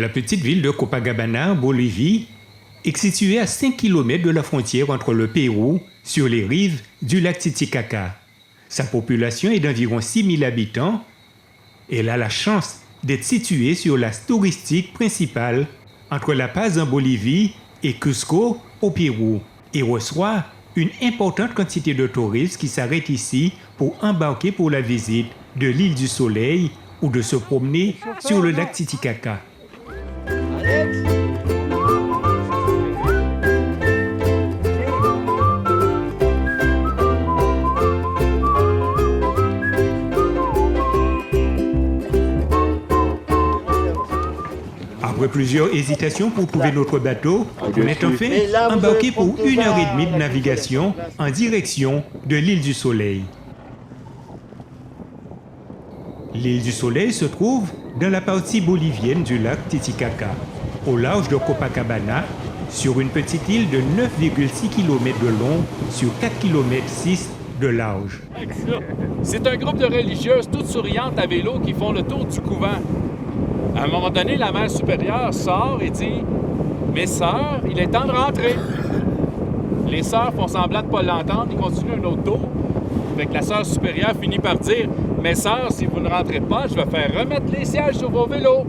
La petite ville de Copacabana, en Bolivie, est située à 5 km de la frontière entre le Pérou, sur les rives du lac Titicaca. Sa population est d'environ 6 000 habitants. Elle a la chance d'être située sur l'axe touristique principal entre La Paz en Bolivie et Cusco au Pérou et reçoit une importante quantité de touristes qui s'arrêtent ici pour embarquer pour la visite de l'île du Soleil ou de se promener sur le lac Titicaca. Après plusieurs hésitations pour trouver notre bateau, on est enfin embarqué pour 1h30 de navigation en direction de l'île du Soleil. L'île du Soleil se trouve dans la partie bolivienne du lac Titicaca, au large de Copacabana, sur une petite île de 9,6 km de long sur 4,6 km de large. C'est un groupe de religieuses toutes souriantes à vélo qui font le tour du couvent. À un moment donné, la mère supérieure sort et dit « Mes sœurs, il est temps de rentrer. » Les sœurs font semblant de ne pas l'entendre, ils continuent un autre tour. Fait que la sœur supérieure finit par dire « Mes sœurs, si vous ne rentrez pas, je vais faire remettre les sièges sur vos vélos. »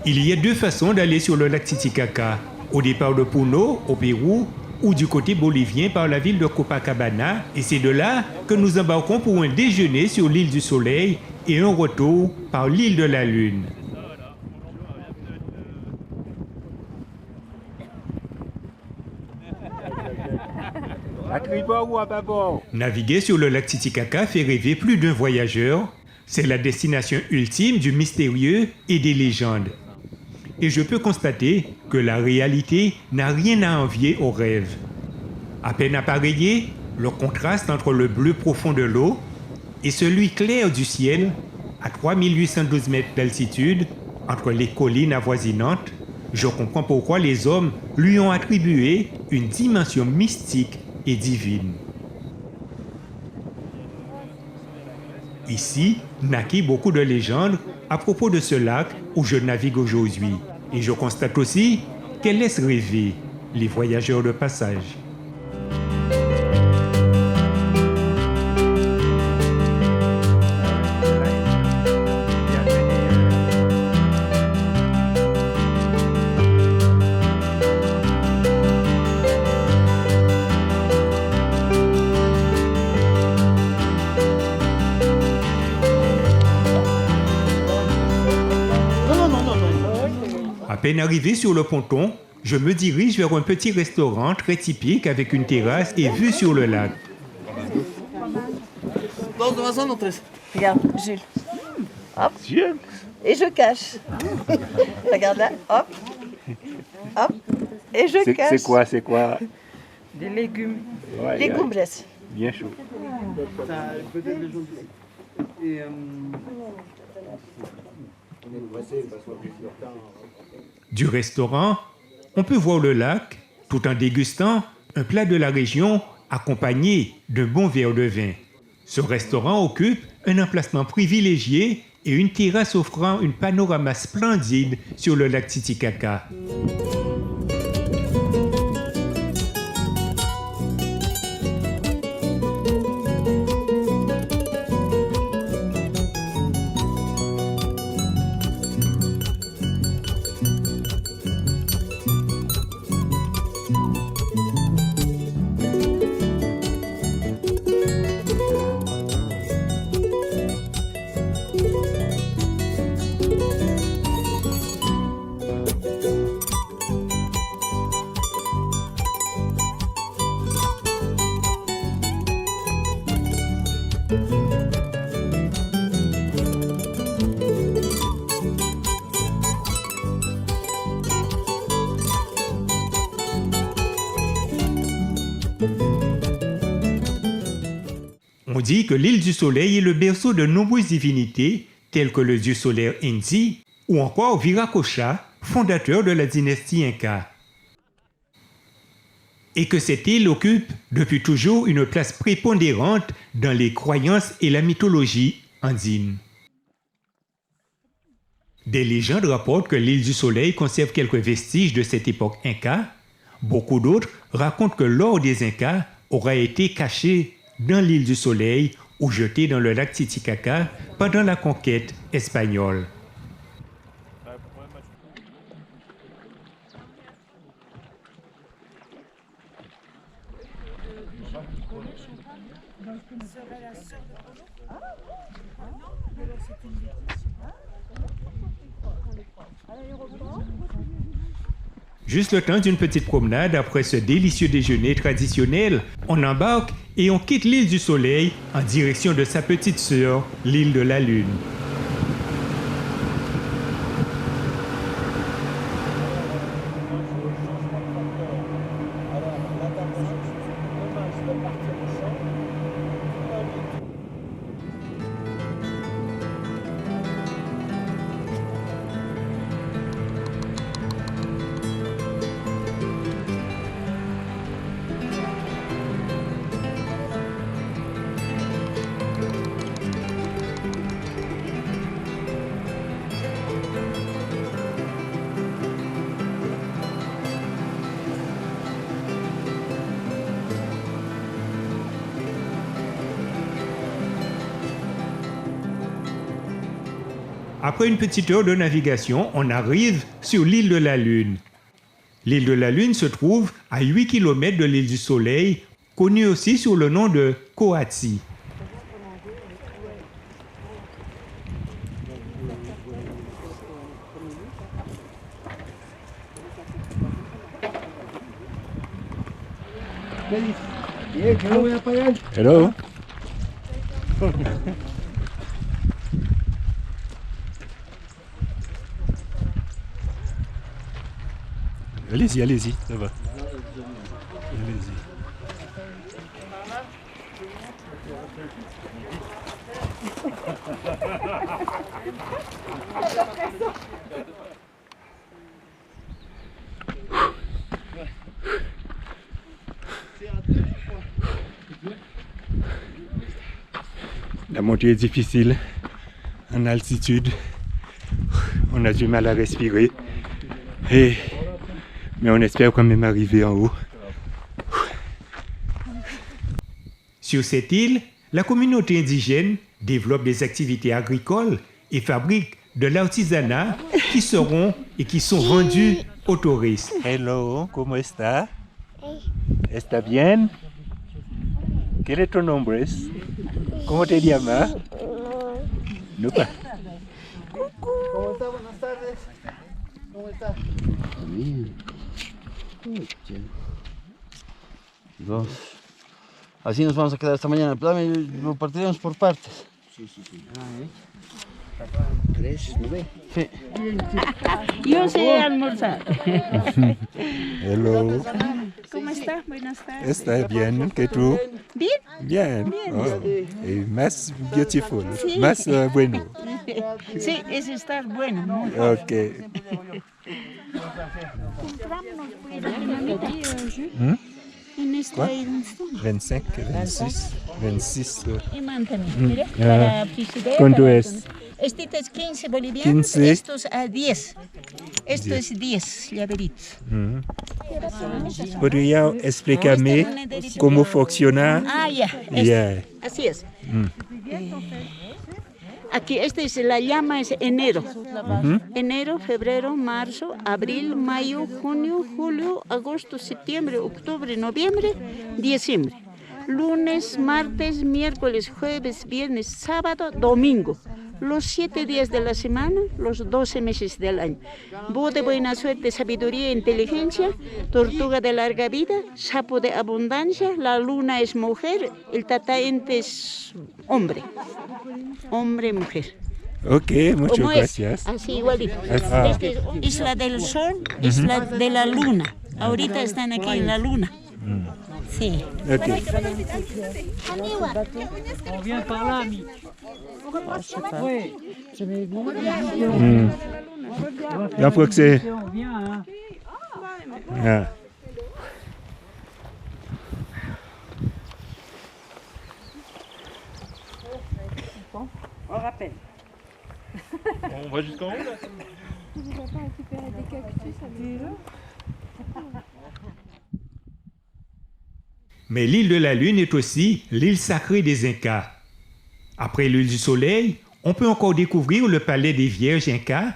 Il y a deux façons d'aller sur le lac Titicaca, au départ de Puno, au Pérou, ou du côté bolivien par la ville de Copacabana, et c'est de là que nous embarquons pour un déjeuner sur l'île du Soleil et un retour par l'île de la Lune. À tribord ou à bâbord? Naviguer sur le lac Titicaca fait rêver plus d'un voyageur. C'est la destination ultime du mystérieux et des légendes. Et je peux constater que la réalité n'a rien à envier au rêve. À peine appareillé, le contraste entre le bleu profond de l'eau et celui clair du ciel, à 3812 mètres d'altitude, entre les collines avoisinantes, je comprends pourquoi les hommes lui ont attribué une dimension mystique et divine. Ici naquit beaucoup de légendes à propos de ce lac où je navigue aujourd'hui. Et je constate aussi qu'elle laisse rêver les voyageurs de passage. À peine arrivé sur le ponton, je me dirige vers un petit restaurant très typique avec une terrasse et vue sur le lac. Regarde, Jules. Hop. Jules. Et je cache. Regarde là, hop. Hop. Et je cache. C'est quoi? Des légumes. Ouais, Légumes, Jess. bien chaud. Du restaurant, on peut voir le lac tout en dégustant un plat de la région accompagné d'un bon verre de vin. Ce restaurant occupe un emplacement privilégié et une terrasse offrant un panorama splendide sur le lac Titicaca. On dit que l'île du Soleil est le berceau de nombreuses divinités, telles que le dieu solaire Inti ou encore Viracocha, fondateur de la dynastie Inca. Et que cette île occupe depuis toujours une place prépondérante dans les croyances et la mythologie andine. Des légendes rapportent que l'île du Soleil conserve quelques vestiges de cette époque inca. Beaucoup d'autres racontent que l'or des Incas aura été caché dans l'île du Soleil ou jeté dans le lac Titicaca pendant la conquête espagnole. Juste le temps d'une petite promenade après ce délicieux déjeuner traditionnel, on embarque et on quitte l'île du Soleil en direction de sa petite sœur, l'île de la Lune. Après une petite heure de navigation, on arrive sur l'île de la Lune. L'île de la Lune se trouve à 8 km de l'île du Soleil, connue aussi sous le nom de Coati. Hello. Allez-y, allez-y, ça va. Allez-y. La montée est difficile, en altitude. On a du mal à respirer. Mais on espère quand même arriver en haut. Sur cette île, la communauté indigène développe des activités agricoles et fabrique de l'artisanat qui seront et qui sont vendus aux touristes. Hello, ¿cómo está? ¿Está bien? ¿Qué es tu nombre? ¿Cómo te llamas? No. ¿Cómo está? Buenas tardes. ¿Cómo está? Bien. Dos. Así nos vamos a quedar esta mañana. Lo partiremos por partes. Sí. 3, 9. Sí. Yo sé almorzar. Hello. ¿Cómo está? Buenas tardes. ¿Está bien? ¿Qué tú? ¿Bien? Bien. Oh, más beautiful. Sí. Más bueno. Sí, es estar bueno. ¿No? Ok. Compramos dinamita en este Quoi? instante. 25, 26, 26. Y mántame, mire, para frigider. ¿Cuánto para es? Este es 15 bolivianos, 15. estos a 10. Esto es 10 llaveritos. ¿Podría explicarme cómo funciona? Ah, ya. Yeah. Así es. Aquí, la llama es enero. Enero, febrero, marzo, abril, mayo, junio, julio, agosto, septiembre, octubre, noviembre, diciembre. Lunes, martes, miércoles, jueves, viernes, sábado, domingo. Los 7 días de la semana, los 12 meses del año. Búho de buena suerte, sabiduría e inteligencia, tortuga de larga vida, sapo de abundancia, la luna es mujer, el tataente es hombre. Hombre, mujer. Ok, muchas ¿Cómo gracias. es? Así igualito. Ah. Este es Isla del Sol, Isla de la Luna. Ahorita están aquí en la Luna. Sí. Ok. La fois que c'est... Ah. On rappelle. On va jusqu'en haut, là? Tu ne vas pas récupérer des cactus avec eux? Mais l'île de la Lune est aussi l'île sacrée des Incas. Après l'île du Soleil, on peut encore découvrir le palais des Vierges Incas.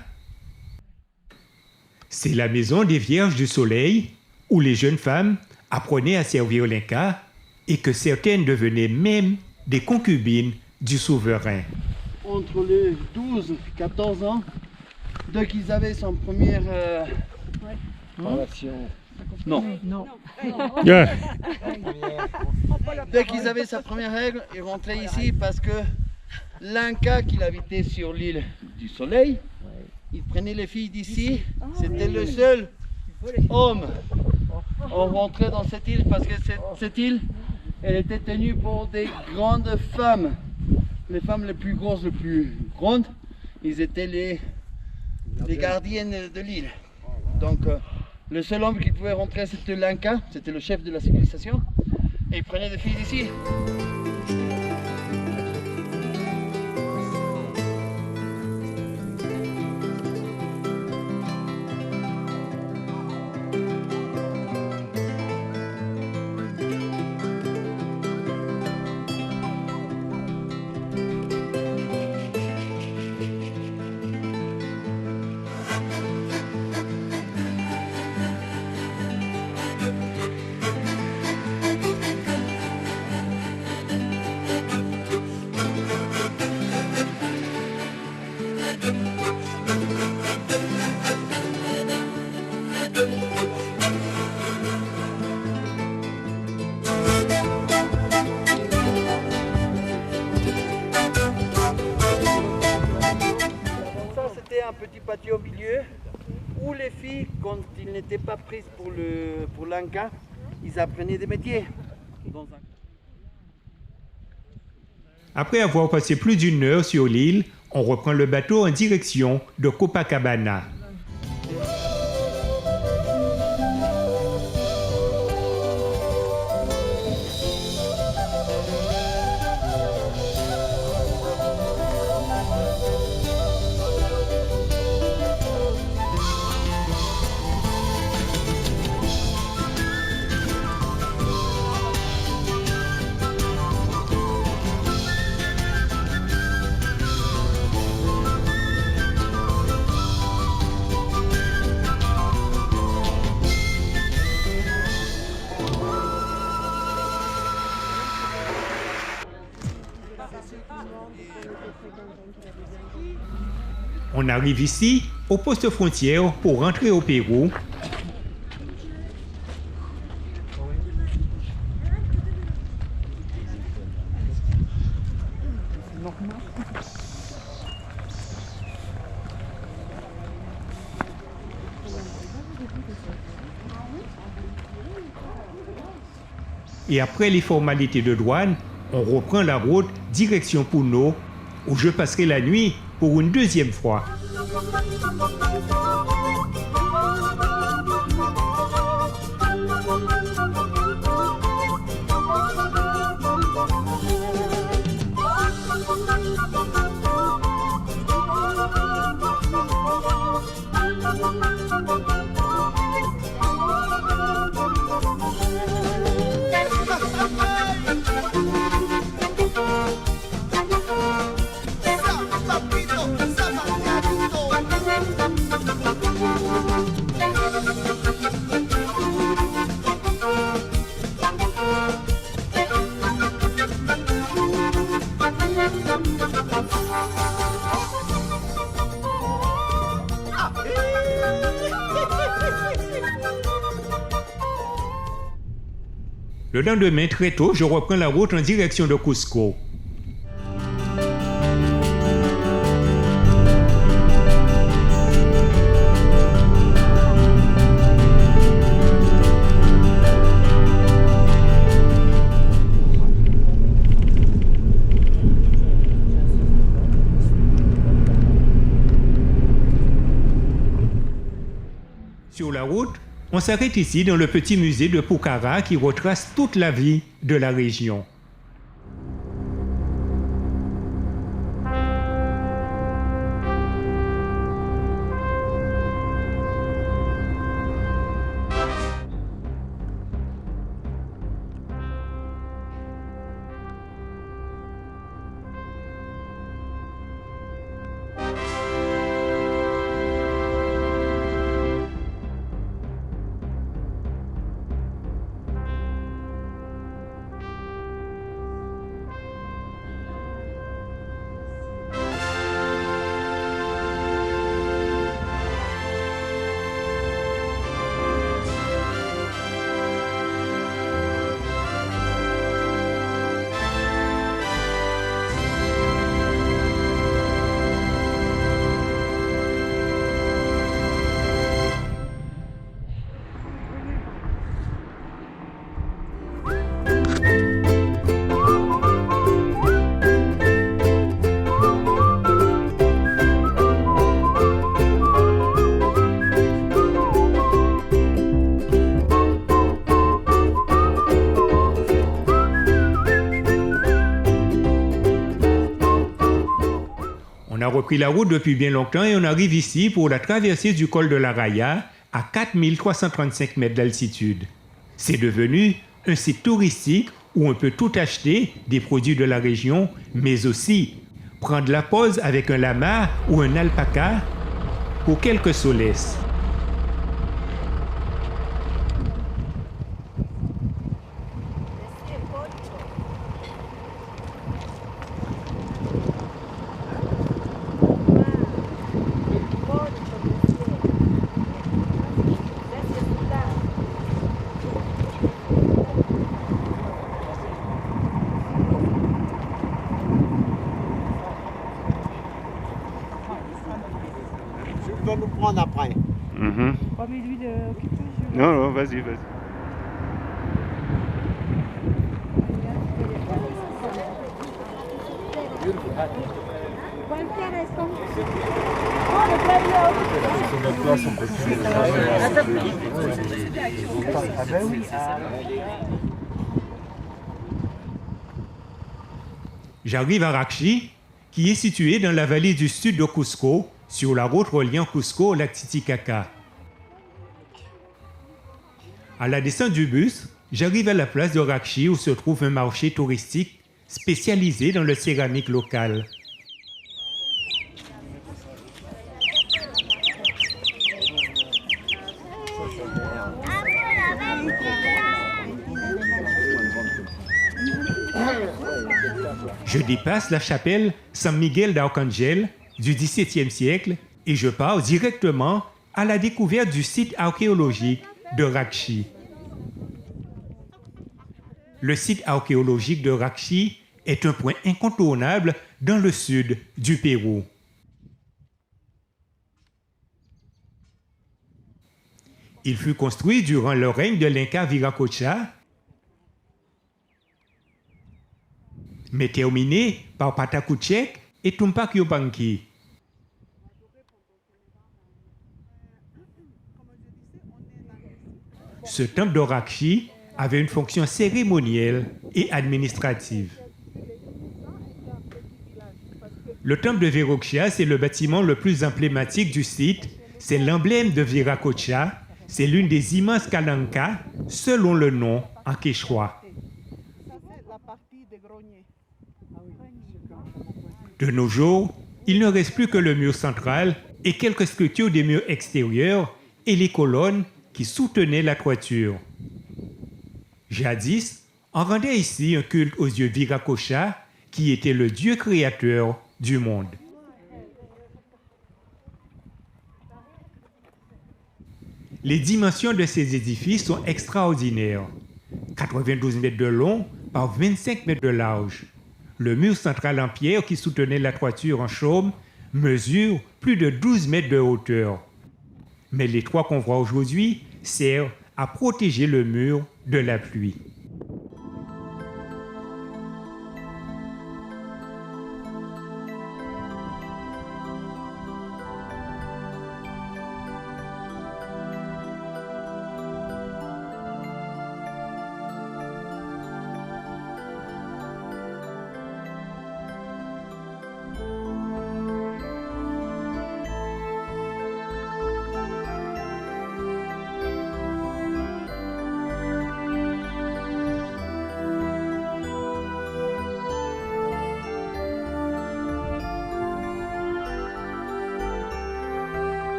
C'est la maison des Vierges du Soleil où les jeunes femmes apprenaient à servir l'Inca et que certaines devenaient même des concubines du souverain. Entre les 12 et 14 ans, dès qu'ils avaient son première relation. Non. Yeah. Dès qu'ils avaient sa première règle, ils rentraient ici parce que l'Inca qui habitait sur l'île du Soleil, il prenait les filles d'ici. C'était le seul homme à rentrer dans cette île parce que cette île, elle était tenue pour des grandes femmes. Les femmes les plus grosses, les plus grandes, ils étaient les gardiennes de l'île. Donc le seul homme qui pouvait rentrer, c'était l'Inca, c'était le chef de la civilisation. Et il prenait des filles d'ici. Un petit patio au milieu où les filles, quand ils n'étaient pas prises pour l'Inca, ils apprenaient des métiers. Après avoir passé plus d'une heure sur l'île, on reprend le bateau en direction de Copacabana. On arrive ici, au poste frontière, pour rentrer au Pérou. Et après les formalités de douane, on reprend la route direction Puno, où je passerai la nuit pour une deuxième fois. Le lendemain, très tôt, je reprends la route en direction de Cusco. Sur la route, on s'arrête ici dans le petit musée de Pucará qui retrace toute la vie de la région. repris la route depuis bien longtemps et on arrive ici pour la traversée du col de la Raya à 4335 mètres d'altitude. C'est devenu un site touristique où on peut tout acheter, des produits de la région, mais aussi prendre la pause avec un lama ou un alpaca pour quelques solaces. Je dois nous prendre après. Oh, mais lui, occupe-toi. Non, non, vas-y, vas-y. J'arrive à Rakchi, qui est situé dans la vallée du sud de Cusco, sur la route reliant Cusco au lac Titicaca. À la descente du bus, j'arrive à la place de Rakchi où se trouve un marché touristique spécialisé dans le céramique local. Je dépasse la chapelle San Miguel d'Arcángel du XVIIe siècle et je pars directement à la découverte du site archéologique de Rakchi. Le site archéologique de Rakchi est un point incontournable dans le sud du Pérou. Il fut construit durant le règne de l'Inca Viracocha, mais terminé par Patakuchek et Tupac Yupanqui. Ce temple de Rakchi avait une fonction cérémonielle et administrative. Le temple de Viracocha, c'est le bâtiment le plus emblématique du site. C'est l'emblème de Viracocha. C'est l'une des immenses calanques, selon le nom en quechua. De nos jours, il ne reste plus que le mur central et quelques structures des murs extérieurs et les colonnes qui soutenaient la toiture. Jadis, on rendait ici un culte aux dieux Viracocha, qui était le dieu créateur du monde. Les dimensions de ces édifices sont extraordinaires. 92 mètres de long par 25 mètres de large. Le mur central en pierre qui soutenait la toiture en chaume mesure plus de 12 mètres de hauteur. Mais les toits qu'on voit aujourd'hui servent à protéger le mur de la pluie.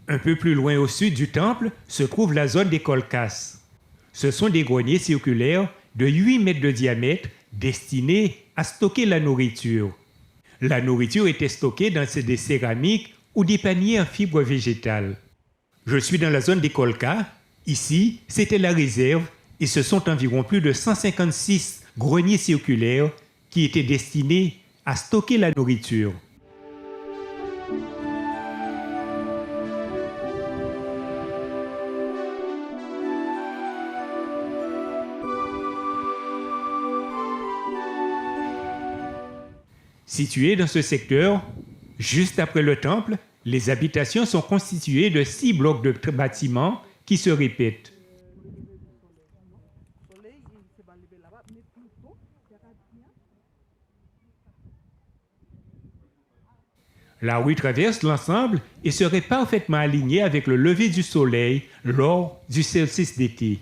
Un peu plus loin au sud du temple se trouve la zone des kolkas. Ce sont des greniers circulaires de 8 mètres de diamètre destinés à stocker la nourriture. La nourriture était stockée dans des céramiques ou des paniers en fibres végétales. Je suis dans la zone des Colca. Ici, c'était la réserve et ce sont environ plus de 156 greniers circulaires qui étaient destinés à stocker la nourriture. Situées dans ce secteur, juste après le temple, les habitations sont constituées de 6 blocs de bâtiments qui se répètent. La rue traverse l'ensemble et serait parfaitement alignée avec le lever du soleil lors du solstice d'été.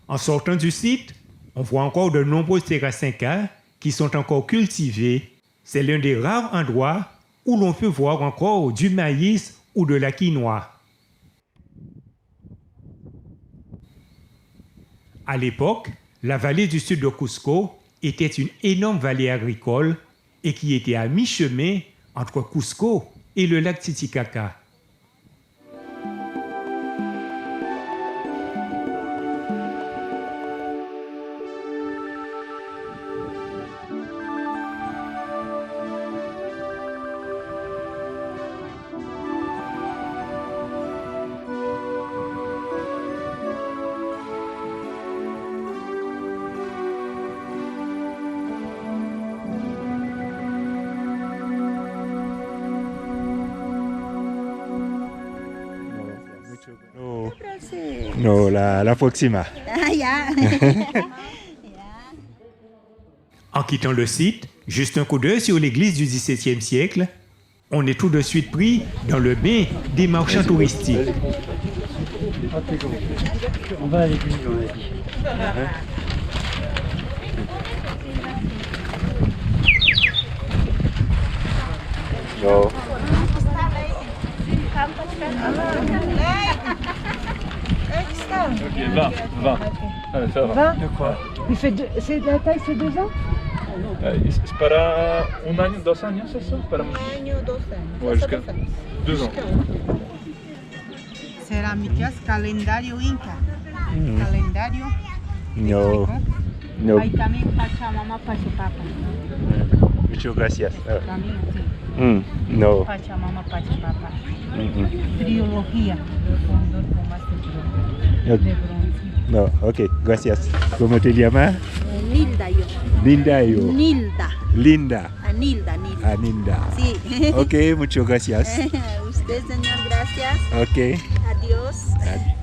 En sortant du site, on voit encore de nombreuses terrasses Inca qui sont encore cultivées. C'est l'un des rares endroits où l'on peut voir encore du maïs ou de la quinoa. À l'époque, la vallée du sud de Cusco était une énorme vallée agricole et qui était à mi-chemin entre Cusco et le lac Titicaca. No, la próxima. En quittant le site, juste un coup d'œil sur l'église du XVIIe siècle, on est tout de suite pris dans le bain des marchands touristiques. On va à l'église, on a dit. No. Ok, 20. Allez, ça va. 20. De quoi? C'est la taille, c'est 2 ans? C'est para un año, 2 años, eso? Para... Ouais, jusqu'à 2 ans. Cerámicas, calendario inca. Calendario. No. No. Hay también Pachamama, Pachapapa. Muchas gracias. También, sí. No. Pachamama, Pachapapa. Trilogía. Cóndor con más de bronce. No, ok, gracias. ¿Cómo te llamas? Nilda yo. Linda yo. Nilda. Linda. Nilda. Aninda. Sí. Ok, muchas gracias. Usted, señor, gracias. Ok. Adiós. Adiós.